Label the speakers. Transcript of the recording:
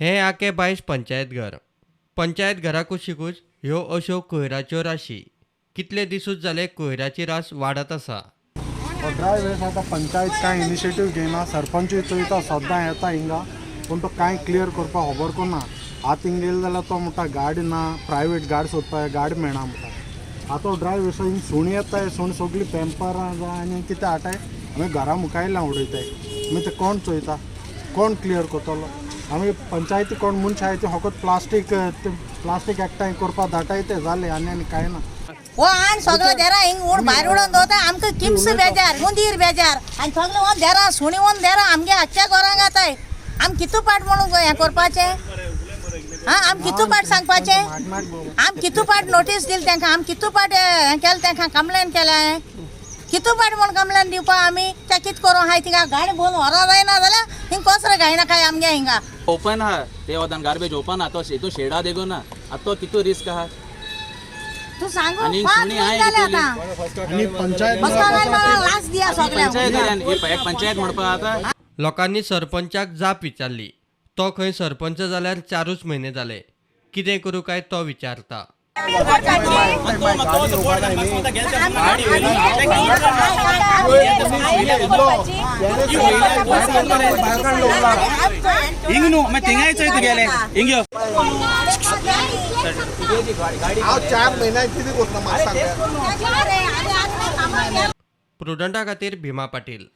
Speaker 1: हे आखे बायस पंचायत घर. पंचायत घराकूच शिकूच ह्यो अश्यो कोयराच्यो राशी. कितले दिसूच जाले कोयराची रास वाडत आसा.
Speaker 2: ड्राय वेळेस आता पंचायत कांय इनिशिएटीव घेयना. सरपंचूय चोयता सद्दां येता हिंगा पूण तो कांय क्लियर करपाक खबर करना. आतां हिंगा येयलो जाल्यार तो म्हणटा गाडी ना, प्रायवेट गाडी सोदपाक गाडी मेळना म्हणटा. आतां ड्राय वेळेस हिंगा सुणी येताय, सुणी सगळीं पेंपरां जाय आनी कितें हाडटाय आमी घरा मुखायल्या उडयताय. मागीर ते कोण चोयता, कोण क्लियर करतलो. आमी पंचायती कोण मनशां आहाय ते फकत प्लास्टीक एकठांय करपाक धाडटाय ते जालें आनी कांय ना.
Speaker 3: वो आन सगळं देरा हिंग उड भायर उडोवन दवरता. आमकां किम्स बेजार, मुंदीर बेजार आनी सगळें वन देरा सुणी वन देरा आमगे आख्या घरांक येताय. आम कितू पाट म्हणून हें करपाचें. आम कितू पाट सांगपाचें. आम कितू पाट नोटीस दिली तांकां. आम कितू पाट हें केलें तांकां कंप्लेन केलें. कितू पाट म्हूण कंप्लेन दिवपा आमी तें कितें करूं हाय थिंगा गाडी भोवन व्हरो जायना जाल्यार हिंग कसरे गायना काय आमगे हिंगा.
Speaker 4: ओपन आहा ते वदान गार्बेज ओपन आहा तो शेडा देगो ना. आतां तो कितू रिस्क आहा.
Speaker 3: तू सांगू
Speaker 4: आनी
Speaker 3: पांच
Speaker 4: सुणी
Speaker 3: दीस
Speaker 4: हाय
Speaker 3: जाले
Speaker 4: कितली.
Speaker 3: आतां.
Speaker 2: आनी पंचायत
Speaker 3: मला लास्ट दिया सगळ्यांक.
Speaker 4: एक पंचायत म्हणपा आतां
Speaker 1: लोकांनी सरपंचाक जाप विचारली. तो खंय सरपंच जाल्यार 4च म्हयने जाले. कितें करूं काय तो विचारता.
Speaker 4: हिंग न्हू मागीर थिंगाय चोयता गेले हिंग यो.
Speaker 2: 4 महिन्यात कितें करता म्हाका सांग.
Speaker 1: प्रुडंटा खातीर भीमा पाटील.